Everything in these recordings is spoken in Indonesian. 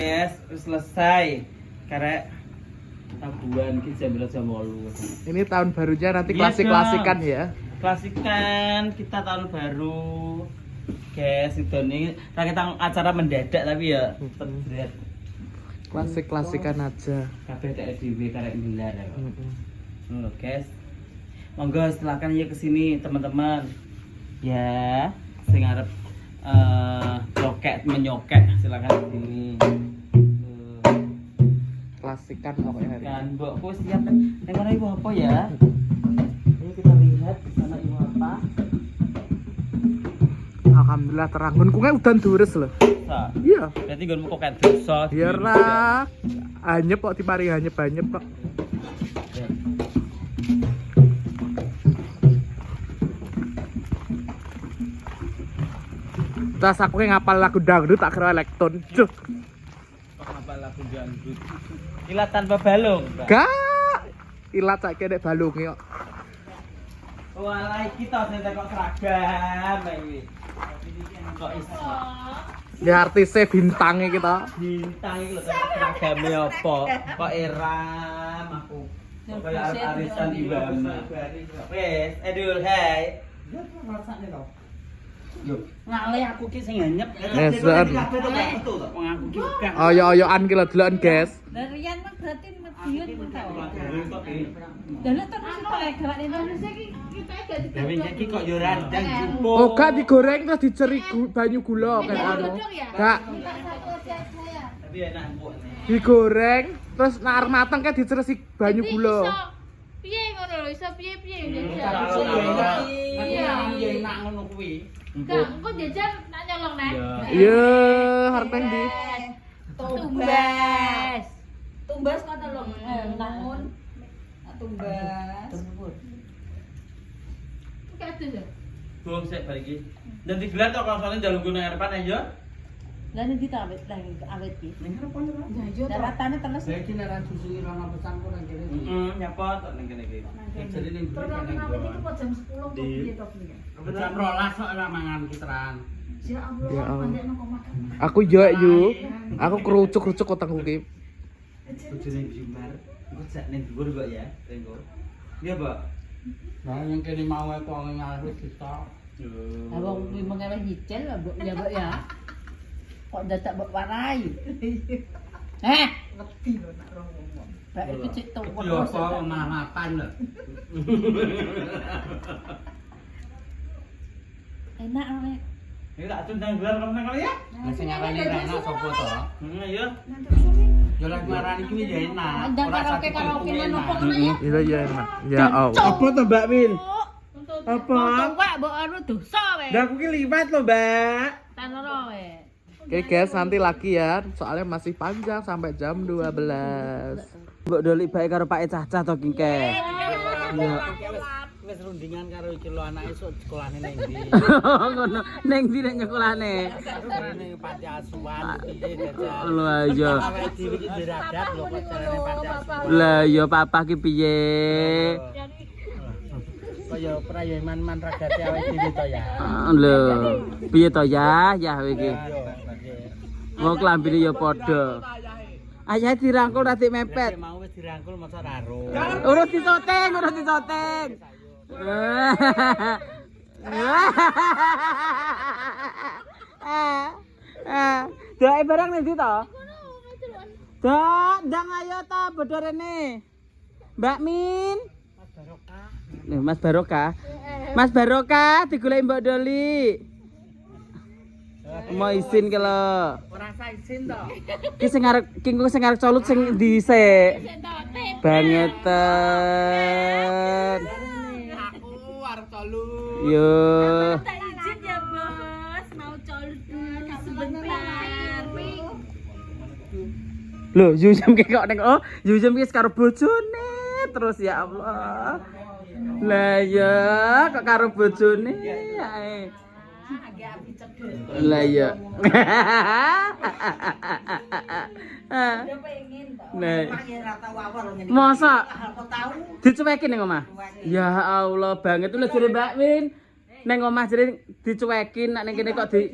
Yes, selesai. Karena tabuhan kita jam 8. Ini tahun barunya nanti Iya, klasik-klasikan dong. ya. Klasikan kita tahun baru. Guys, itu nih kita acara mendadak tapi ya terberat. Klasik-klasikan aja. Kabeh tak dhewe karek gelar ya. Loh, guys. Monggo silakan ya ke sini teman-teman. Ya, sing arep menyokek silakan ke sini. Klasikan pokoknya hari Kan, ini. Mbok, aku siap. Yang mana ibu apa ya? Ayo kita lihat di sana ibu apa. Alhamdulillah terang. Gunungnya udan dures loh. Sa. Iya. Berarti gue mau kayak dosa. Biar lah. Hanyep kok dipari hanyep kok. Terus aku ngapal lagu dangdut tak kira elektron. Cuk. Apa lagu dangdut? Ilat tanpa balung. Mbak. Gak. Ilat sak kene balunge kok. Walai kita sing kok seragam iki. Kok iso. Ya artisnya bintangnya kita. Bintang iki lho seragame apa? Kok eram aku. Kok kaya arisan Ibama. Wes, Edul, hai. Ya rasane to. Yo, ngale aku ki sing hanyep. Yes, Don. Wong aku ki gak. Oyo-oyoan ki lho deloken, guys. Darian mah berarti mediun tau. Dalu terus kok gerak Indonesia ki kita gak Dewi iki kok yo randang jupo. Oh, gak digoreng terus diceri banyu gula kayak anu. Gak Tapi enak empuk. digoreng terus nek arep mateng kayak diceresi banyu gula. Piye ngono lho, iso piye-piye Iya, enak ngono kuwi. Enggak, engko jajan tak nyolong nek. Iya, arep ndi? Tumbas. Tumbas ngono lho. Namun Tumbas. kate ya. Belum sik bar iki. Dan digelar tok konsone njaluk gunung arepan aja. Lah nek ditawet lah awet ki. Ning arepan ora. Ya yo to. Daratane teles. Iki nek ra susu rono pesan kok nang kene. Nyapa tok ning kene iki. Jadi ning Terus nang awet iki kok jam 10 kok piye to piye? jam 12 kok ora mangan kiteran. Ya Ya Allah, Allah. pandekno kok makan. Aku yo yu. Aku kerucuk-kerucuk otakku ki. Bojone Jumbar. Engko sak ning dhuwur kok ya, Tengko. Iya, Mbak. Nah yang kene mau kok ngarep kita. Abang kuwi mengawe nyicil mbok ya mbok ya. Kok dadak mbok warai. Ngerti lho nak roh ngomong. Bak iku cek tuh Yo apa omah mapan lho. enak nek. Ini tak tundang gelar kamu kali ya? Sing ngarani Rena sapa to? Iya. Yo lek ngarani kuwi ya enak. Ndang karaoke karaoke nang opo ngono ya? Iya ya enak. Ya Allah. Apa to, Mbak Min? Apa? Wak mbok anu dosa wae. Lah aku ki liwat lho, Mbak. Tanoro wae. Oke guys, nanti lagi ya. Soalnya masih panjang sampai jam 12. Mbok dolik bae karo Pak Cacah to Kingke. Iya. Wis rundingan karo iki lho anake sok sekolahne ning ndi. Ngono, ning ndi nek nyekolahne? Ning panti asuhan piye jajal. Lho ayo. Awake dhewe iki diradat lho kok carane panti asuhan. Lah ya papa ki piye? Kaya prayoman man ragate awake dhewe to ya. Lho, piye to ya? Ya iki. Wong klambine ya padha. Ayah dirangkul rati mepet. Mau wis dirangkul masa raro. Urus disoteng, urus disoteng. Doae barang ning ndi to? Dak, ndang ayo to bodho rene. Mbak Min. Mas Barokah. Mas Barokah digoleki Mbak Doli. Mau izin ke lo. Ora sa izin to. Ki sing arep kingko sing arep colut sing dhisik. Bangetan. Aku arep tolu. Yo. Tak izin ya, Bos. Mau colut dulu sebentar. Loh, Yusem ki kok ning Yusem ki karo bojone terus ya Allah. Lah ya, kok karo bojone ae. Agak api cedek. Lah ya. Dia pengen to. Nah, Pakai rata wawar ngene. masa Aku tahu. dicuekin ning omah? Ya Allah banget lho jere Mbak Win. Ning omah jere dicuekin nek ning kene kok di.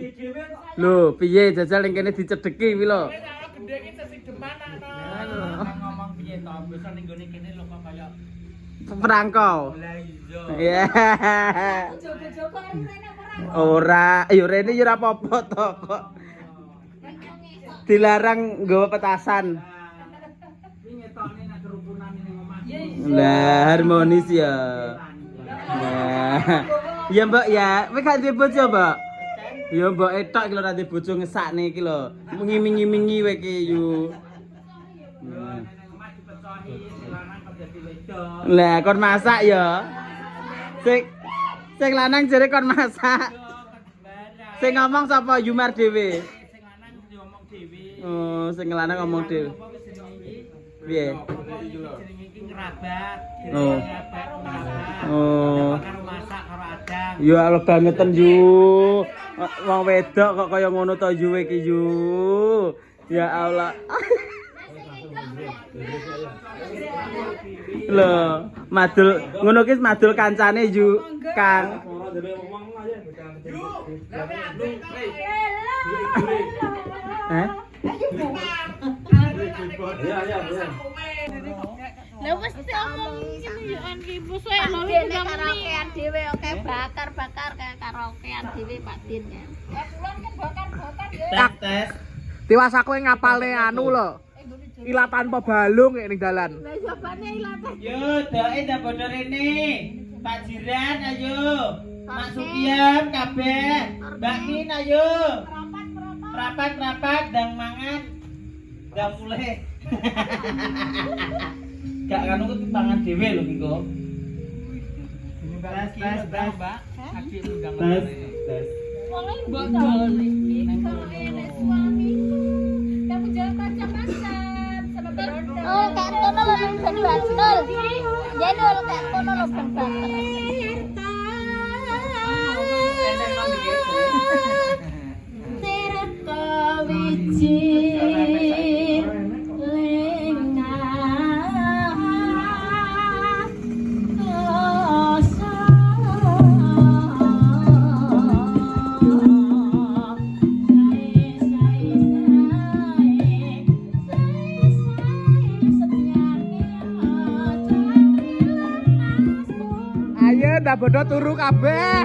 Lho, piye jajal ning kene dicedheki kuwi lho. Bunda iki sing depan ana. Ngomong piye to, bisa ning gone kene lho kok kaya Perangkau. lah iya. Iya. Jogo-jogo arep rene perang. Ora, yo rene yo ora apa-apa to kok. Dilarang nggawa petasan. Iki ngetokne nek kerukunan ning omah. Lah harmonis ya. Nah. Ya Mbak ya, kowe gak duwe bojo, Mbak? Ya Mbak etok iki lho ora duwe bojo ngesakne iki lho. Ngiming-ngimingi kowe iki yo. Ning omah dipecohi lanang kok dadi wedok. Lah kon masak ya. Sing lanang jere kon masak. Sing ngomong sapa Yumar dhewe? Sing lanang ngomong dhewe. Oh, sing lanang ngomong dhewe. Piye? Jenenge iki ngerabat. Oh. Ngerabat, ngerabat. Oh. Karo masak karo adang. Ya Allah bangeten yu. Wong wedok kok kaya ngono to yu iki yu. Ya Allah. Loh, madul ngono ki madul kancane yu, Kang. Hah? Lah wis omong ngene yo an ki bos wae lho Dene karaokean dhewe oke bakar-bakar kayak karaokean dhewe Pak Din ya. kulon kan bakar-bakar yo. Tes. Tiwas aku ngapalne anu lho. Ilat tanpa balung ning dalan. Lah jabane ilate. Yo, doe ndak bodho rene. Pak Jiran ayo. Mak Supian kabeh. Mbak Min ayo. Rapat ndang mangan. Ndang mulai. Gak kan ku pangan dhewe lho iki kok. Tes, Mbak. Aki undang. Tes. Wong mbok dol iki kalau enek suamiku. Kamu jangan macam-macam sama beronda. Oh, kan kono lho ben batul. Ya nol kan kono lho ben batul. Ayo ndak bodo turu kabeh.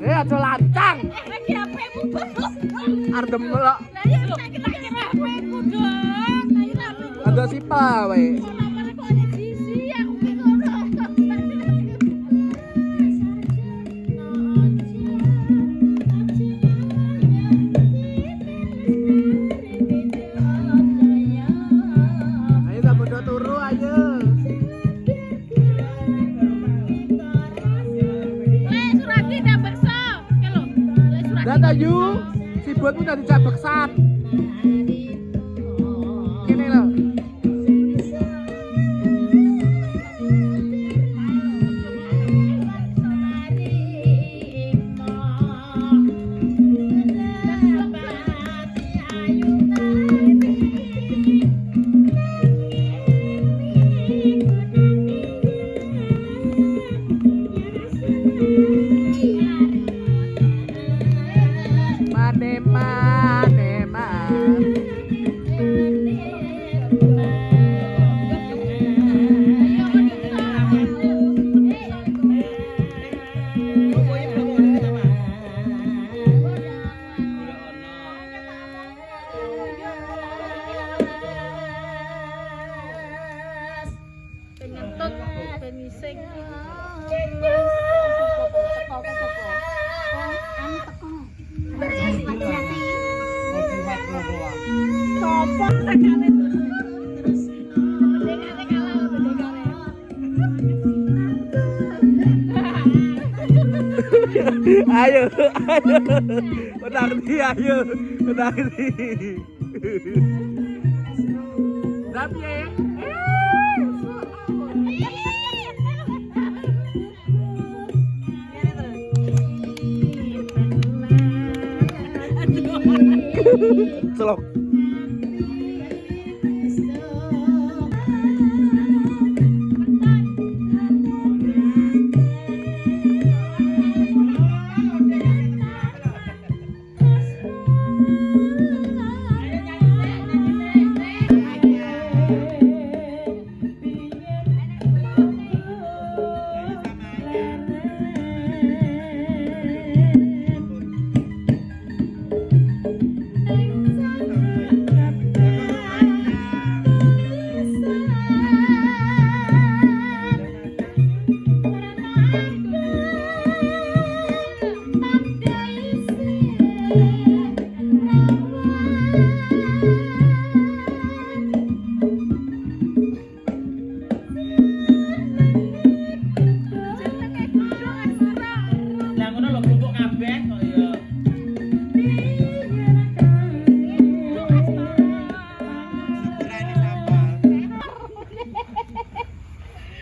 Aja lancang. Lagi HP-mu bos. Arep melok. Lah ya lagi HP-ku dong. Ayo HP-ku. Ada sipa wae. Nomor kok ada sisi aku ki ngono. Ayo ndak bodo turu ayo. Surati ndak bekso. Oke lho. Surati. Dah tayu. Si buatmu udah dicabeksan. Ini loh. Mane mane mane. Ngentut pemising. Sopo tekane Bendekane kalah bendekane. Ayo, ayo. Udah ngerti ayo. Udah ngerti. Tapi ya. Celok.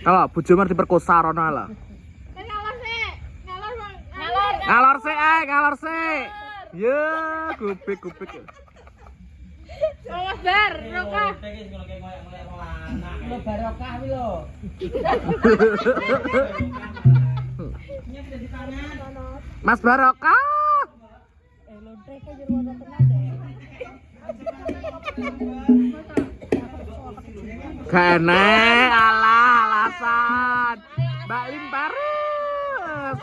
Kalau bojo mar diperkosa rono lah. Ngalor sik. Ya, kupik. Mas Bar, Roka. Lo barokah wi lo. Mas Barokah. Kene alasan. Mbak Lim Paris.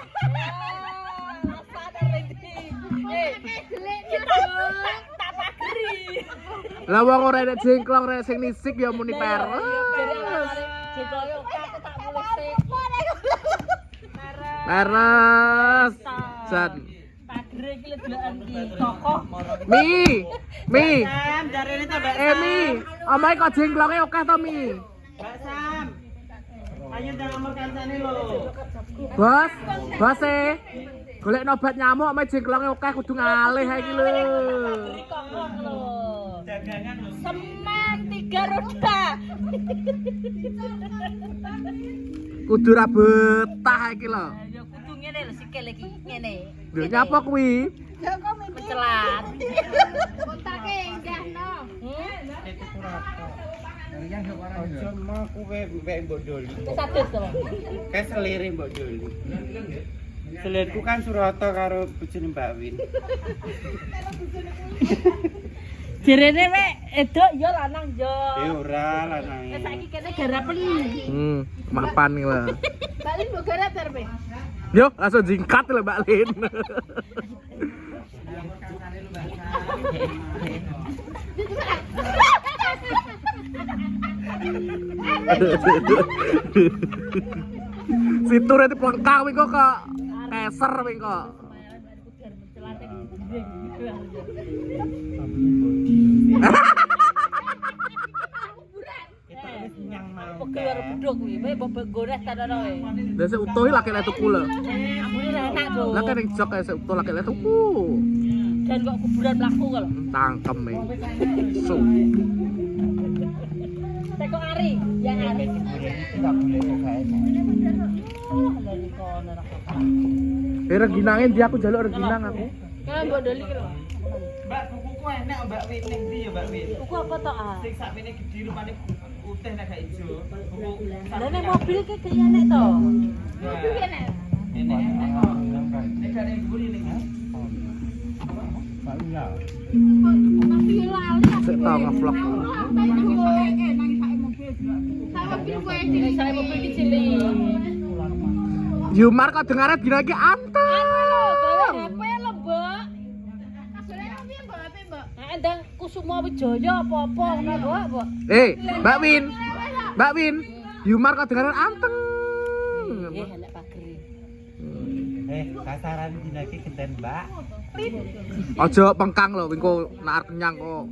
Lah wong ora nek jengklong rek sing nisik ya muni Paris. Paris. Jan. Pagre iki ledekan di tokoh. Mi. Sam, jarene ta Mbak Mi. Omahe kok jengklonge akeh to Mi? Mbak Sam. Ayo ndang nomor kancane lho. Bos golek obat nyamuk omahe jengklonge akeh kudu ngalih iki lho. Kokok lho. Dagangan lho. Semen 3 roda. Kudu ra betah iki lho. Ya kudu ngene lho sikil iki ngene. Lho nyapa kuwi? Mencelat. Kontake enggahno. Ojo mah kowe mbek Mbok Doli. Sadus to. Kae selire Mbok Doli. Selirku kan Surata karo bojone Mbak Win. Jerene mek edok ya lanang yo. Ora lanange. Saiki kene garapen. Mapan iki lho. Balik mbok garap terpe. Yo, langsung jingkat lho Mbak Lin. Situ rene plengkang wingi kok keser wingi kok. Kita wis nyang mau. Pegel bedhog kuwi, wae mbok gores tadano wae. Lah sik utuh laki lek tuku lho. Ambune ra enak to. Lah kan ning jok sik utuh laki lek tuku. Dan kok kuburan mlaku kok lho. Tangkem e. Su. Teko Ari, ya Ari. Enggak boleh kok gae. Lagi kono ra apa. Reginange ndi aku njaluk reginang aku. Kalau Mbok Doli ki lho. Mbak bukuku enak Mbak Win ning ndi ya Mbak Win? Buku apa to ah? Sing sakmene gedhi rupane putih nek gak ijo. Buku Lah nek mobil ki kaya enek to. mobil Kene. ini nek gak ning mburi ning. Tapi lali. Sik tau ngevlog. Nek saya mobil ki cilik. Yumar kok dengare dina iki anteng. Gawe HP lho, Mbak. Nek ndang Kusuma Wijaya apa-apa ngono kok, Mbak. Mbak Win. Yumar kok dengare anteng. Nggih, enek pagri. Kasaran dina iki geden, Mbak. Aja pengkang lho wingko nek arep kenyang kok.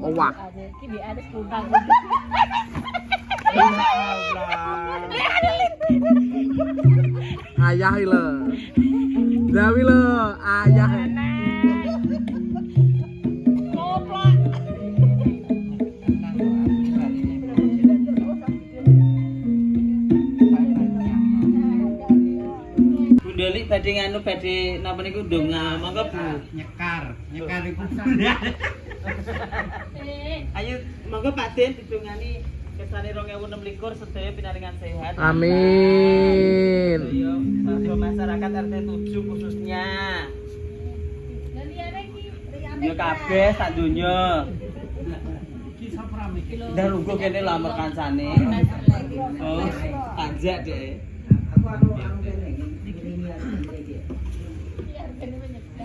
Owah. Iki mbek ada spuntang. Ayah lho. Dawi lho, ayah. Koplak. Bundeli badhe nganu badhe napa niku ndonga monggo Bu. Nyekar iku. Ayo monggo Pak Den didongani kesane 2026 sedaya pinaringan sehat. Amin. Yo, bagi masyarakat RT 7 khususnya. Yo kabeh sak donya. Iki sapa rame iki? Ndak lungguh kene lamar kancane. Oh, ajak deh.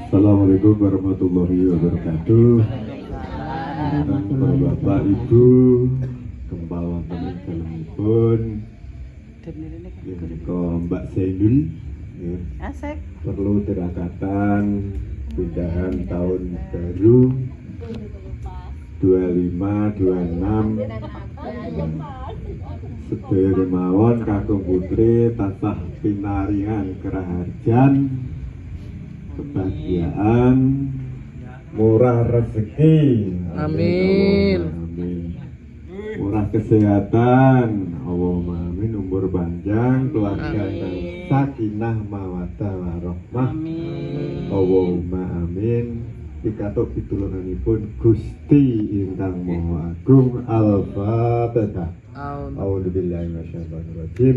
Assalamualaikum warahmatullahi wabarakatuh. Bapak Ibu, kembal wonten ing dalemipun menika Mbak Zainul ya. Asik. Perlu tirakatan pindahan tahun baru 2526 sedaya kemawon kakung putri tansah pinaringan keraharjan kebahagiaan murah rezeki Amin. amin murah kesehatan Allahumma amin. Umur panjang, keluarga yang sakinah mawaddah warahmah. Amin. Allahumma amin. Pikatuk pitulunganipun Gusti ingkang Maha Agung. Al-Fatihah. A'udzubillahi minasyaitonirrajim.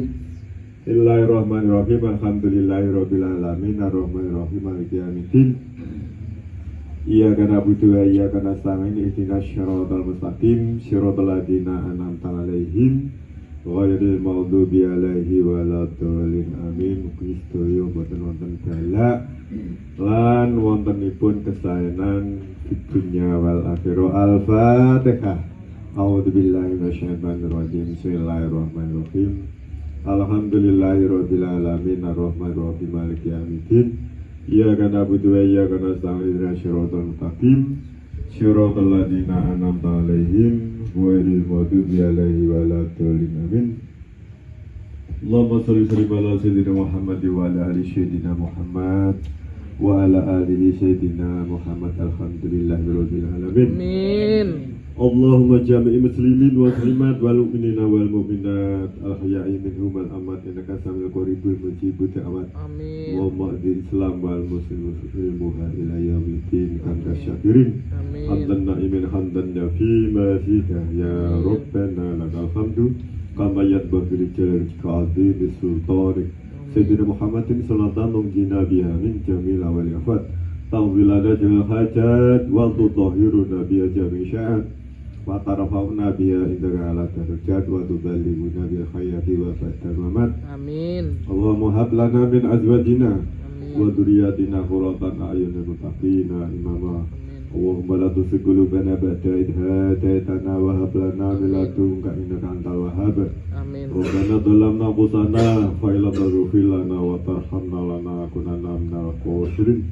Bismillahirrahmanirrahim. Alhamdulillahirabbil alamin. Arrahmanirrahim. Maliki yaumiddin. Iyyaka na'budu wa iyyaka nasta'in. Ihdinas siratal mustaqim. Siratal ladzina an'amta 'alaihim ghairil maghdubi 'alaihim waladdallin. Amin. Kristoyo boten wonten galak lan wontenipun kesaenan dunya wal akhirah. Al-Fatihah. A'udzubillahi minasyaitonirrajim. Bismillahirrahmanirrahim. Alhamdulillahirabbil alamin. Arrahmanirrahim. Maliki yaumiddin. Iyyaka na'budu wa iyyaka nasta'in. Ihdinas siratal mustaqim. Siratal ladzina an'amta 'alaihim ghairil maghdubi 'alaihim waladdallin. Amin. Allahumma shalli ala sayyidina Muhammad wa ala ali sayyidina Muhammad wa ala alihi sayyidina Muhammad. Alhamdulillahirabbil alamin. Amin. Allahumma jami'i muslimin wa muslimat wal mu'minina wal mu'minat al-ahya'i minhum wal amwat innaka samil qaribul mujibud da'wat. Amin. Allahumma adzil islam wal muslimin ilmuha ila yaumiddin kangka syakirin. Amin. Hamdan na'imin hamdan yafi ma fika ya rabbana lakal hamdu kama yadbaghi jalal qadri bisultanik. Sayyidina Muhammadin sallallahu jina biha min jamil awal afat tawilada jangan hajat wa tutahhiruna biha jami' sya'at wa tarafa'una biha indaka ala darajat wa tuballighuna bil hayati wa ba'dal mamat. Amin. Allahumma hab lana min azwajina Amin. wa dhurriyyatina qurratan a'yunin muttaqina imama. Allahumma la tuzigh qulubana ba'da idh hadaytana wa hab lana min ladunka innaka antal wahhab. Amin. Rabbana dhalamna anfusana fa illam taghfir lana wa tarhamna lanakunanna minal khasirin.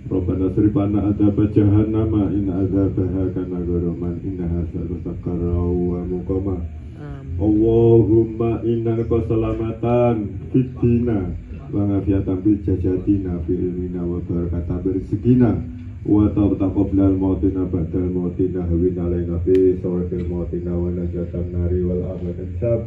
Rabbana srif 'anna adzab jahannama in adzabaha kana gharaman innaha sa'atun wa muqama. Allahumma inna keselamatan fitina wa ngafiatan bil jajatina fi ilmina wa barakatan berzikina wa taqabbal mautina ba'dal mautina hawin alaina fi sawril mautina wa najatan nari wal abadan sab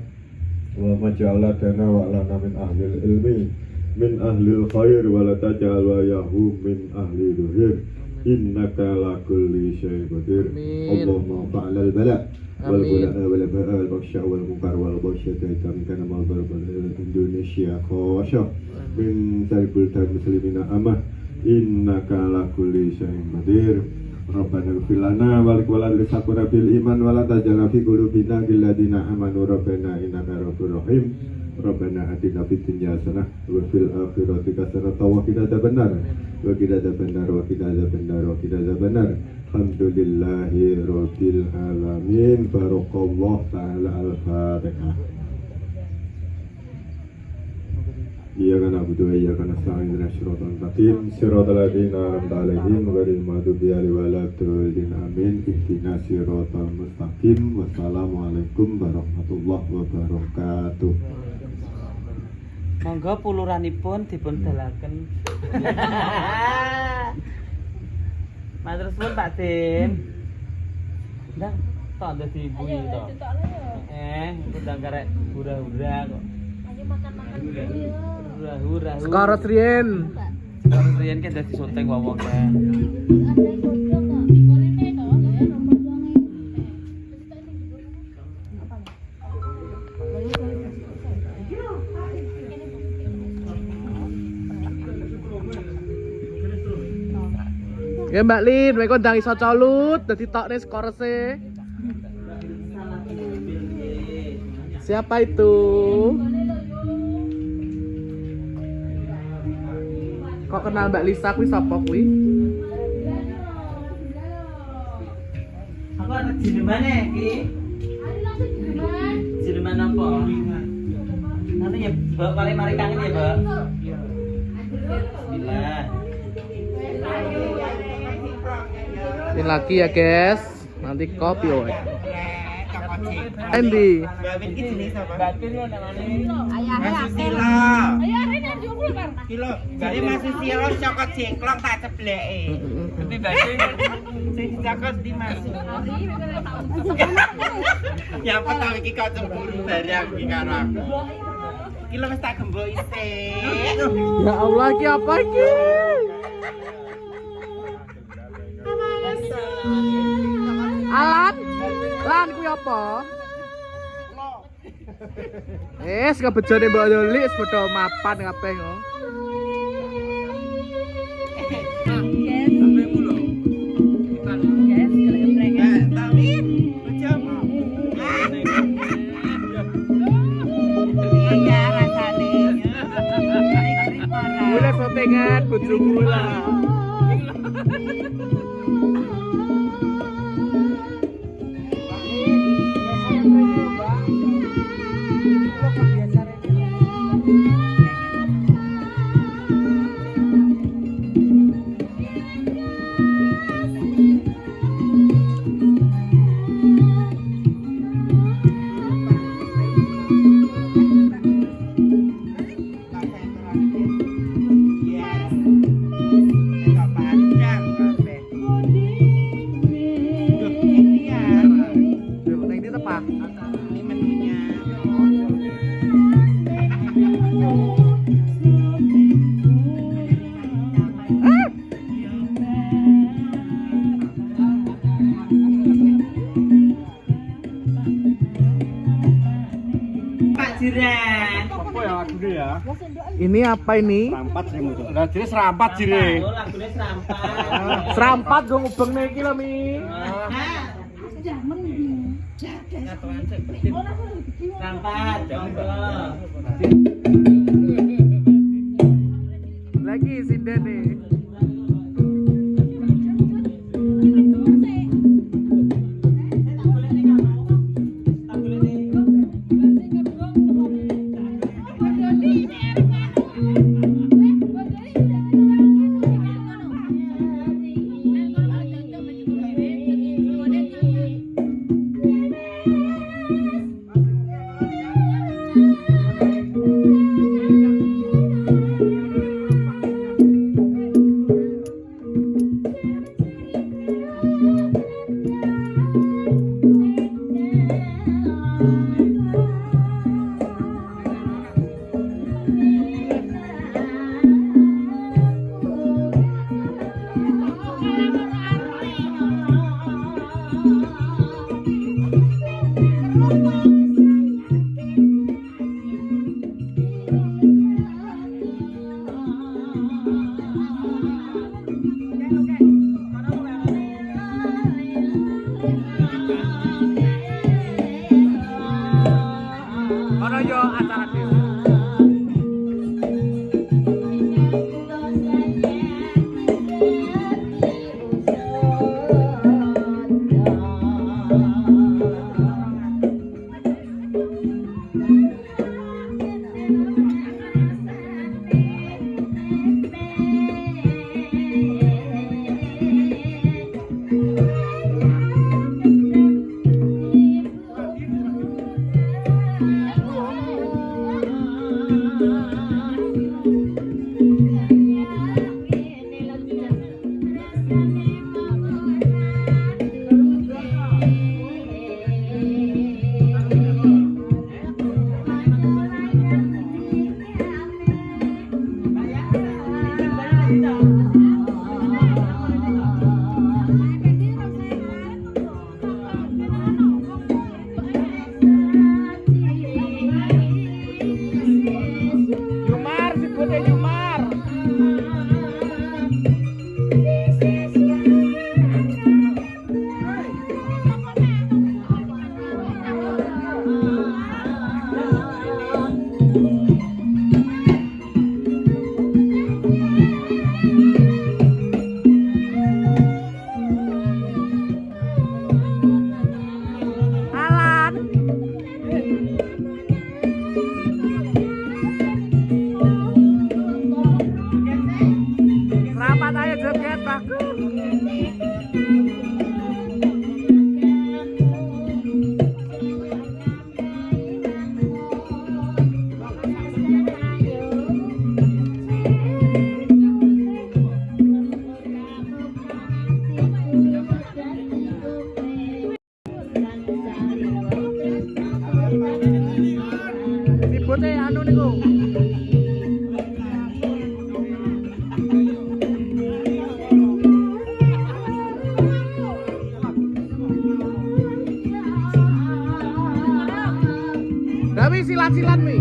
wa maj'ala dana wa lana min ahlil ilmi min ahlil khair wa la taj'al wa yahu min ahli duhir innaka la kulli syai'in qadir. Allahumma fa'alal bala wal bala wal ba'a wal baksha wal munkar wal baksha kaitan kana mal barban Indonesia khosya min saribul dan muslimina amah innaka la kulli syai'in qadir. Rabbana ighfir lana wa liwalad risaqna bil iman wa la taj'al fi qulubina ghilladina amanu rabbana innaka ghafurur rahim. Rabbana atina fid dunya hasanah wa fil akhirati hasanah wa qina adzabannar wa qina adzabannar wa qina adzabannar wa qina adzabannar. Alhamdulillahi rabbil alamin. Barakallahu ta'ala. Al-Fatihah. Iyyaka na'budu wa iyyaka nasta'in. Ihdinas siratal mustaqim. Siratal ladzina an'amta 'alaihim ghairil maghdubi 'alaihim waladdallin. Amin. Ihdinas siratal mustaqim. Wassalamualaikum warahmatullahi wabarakatuh. Monggo puluranipun dipun dalaken. Matur suwun Pak Din. Ndang tok dadi ibu iki to. Ndang karek hura-hura kok. Ayo makan-makan dulu yuk. Hura-hura. Sekarang Rien. Sekarang Rien kan dadi syuting wong-wong kae. Ada yang goblok kok. Korine toh, ya nomor 2 ini. Ya Mbak Lin, kowe kondang iso colut dadi tokne skorese. Siapa itu? Kok kenal Mbak Lisa kuwi sapa kuwi? Aku anak jineman iki. Jineman apa? Nanti ya Mbak paling mari kangen ya, Mbak. Bismillah. Ini lagi ya guys. Nanti kopi wae. Endi? Mbak Bin iki jenis apa? Mbak Bin yo namanya. Ayo, Rina, jupul, Bar. Kilo, jadi masih sialan cokot jengklong tak cebleke. Tapi bae sing cokot di Mas. Ya apa tau iki kok cemburu barang iki karo aku. Kilo wis tak gembok isih. Ya Allah, iki apa iki? Alan, Lan kuwi apa? Kabejane Mbak Yoli wis padha mapan kabeh kok. Mulai settingan bojomu lah. Neng di tepak. Ini menunya. Pak Jiran. Apa ya lagune ya? Ini apa ini? Serampat sih mutu. Lah jire serampat jire. Oh, lagune serampat. Serampat gue ngubeng nih iki lho Mi. Serampat, jonggo. Lagi sinden nih. Ributnya anu niku. Gawi silat-silat mi.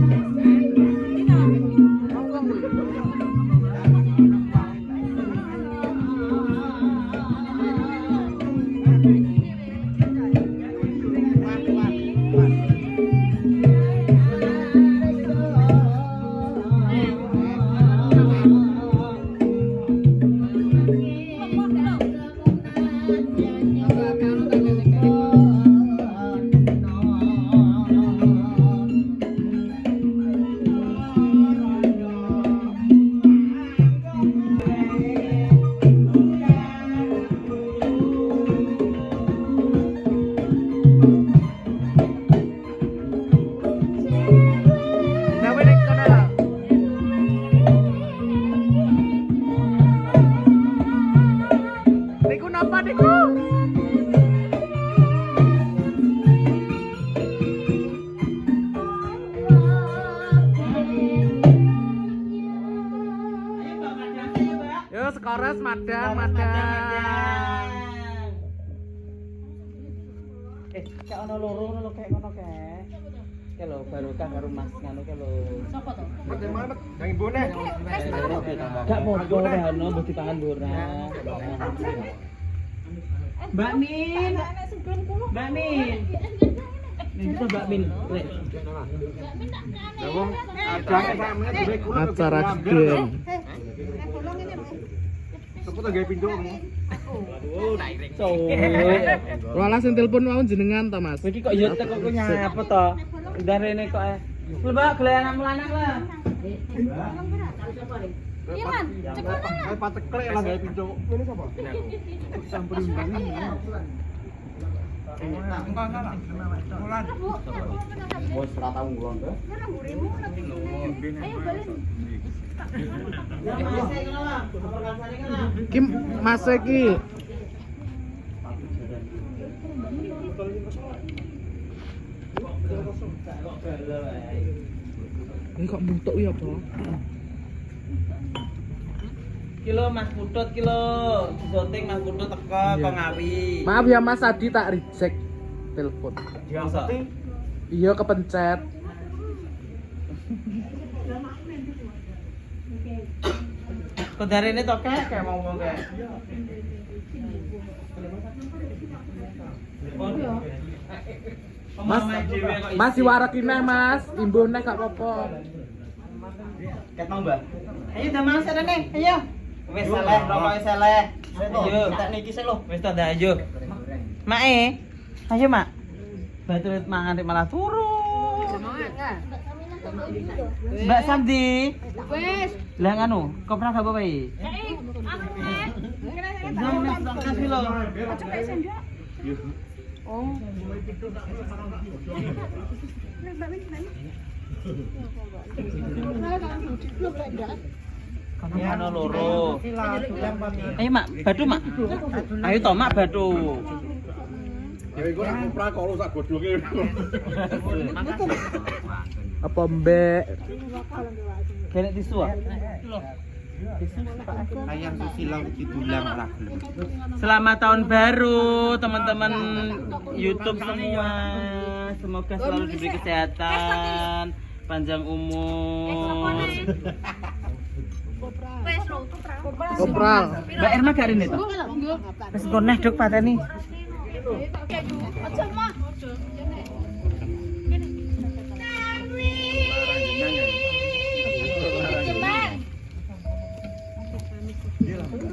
Sekores madang. Kayak ono loro ngono kayak ngono kayak. Kayak lho barokah karo Mas ngono kayak lho. Sopo to? Bagaimana? Yang ibune. Gak popo ono mbok dipangan ora. Mbak Min. Mbak Min. Nih kita Mbak Min. Rek. Lah wong adang sampeyan duwe kula Acara gede. Sopo to gawe pindho kamu? Walah sing telepon mau jenengan ta, Mas? Iki kok yo teko kok nyapa to? Ndarene kok Mbak geleangan lanang lah. Iya, Man. Cekono. Kae pateklek lah gawe pindho. Ngene sapa? Sampeyan banget. Bos ora tau ngulon to. Kim Mas iki. Ini kok muntuk ya, apa? Kilo Mas Putut kilo. Syuting Mas Putut teko kok Ngawi. Maaf ya Mas, tadi tak reject telepon. Masa? Iya kepencet. Kok dari ini toke kayak mau kayak. Mas diwarakin neh Mas, imbun neh gak apa-apa. Ket mau Mbak. Ayo damang sana nih, ayo. Wis seleh, rokoke seleh. Ayo, tak niki sik lho. Wis ta ndak ayo. Mak ayo Mak. Baturit mangan malah turu. Mbak Samdi. Wes. Lah nganu, kok pernah gak apa-apa iki? Kasih lo. Oh. Kamu ana loro. Ayo Mak, badu Mak. Ayo to Mak badu. Ya iku nek kupra kok lu sak godhoke. Apa mbek? Kene tisu ah. Ayam susilang didulang ora gelem. Selamat tahun baru teman-teman YouTube semua. Semoga selalu diberi kesehatan, panjang umur. Kopral. Mbak Irma gak rene to? Wis koneh dok pateni.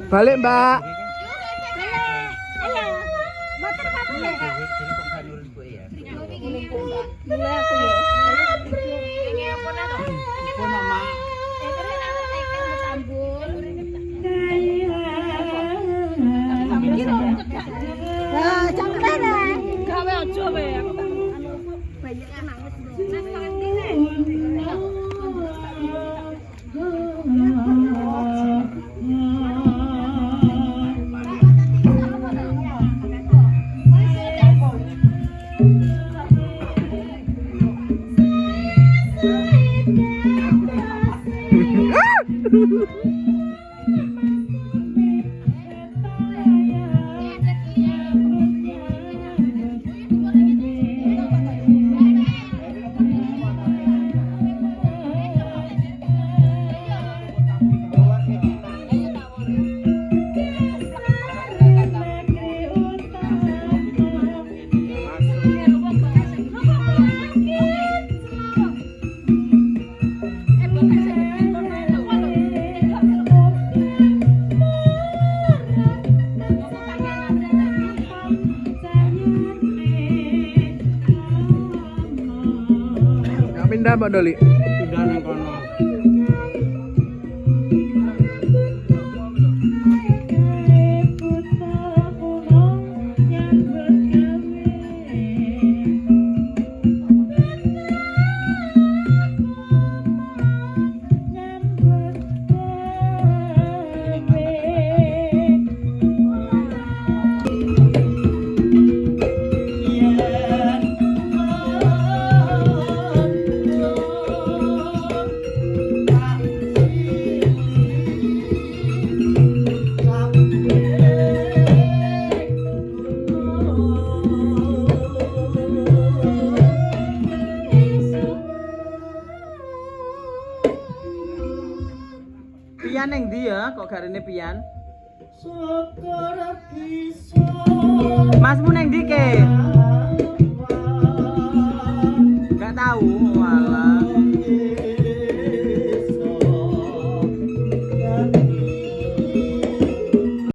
Balik Mbak. Nggak pindah Mbak Doli. Pindah nang kono. Pian yang dia kok gak rene pian? Masmu neng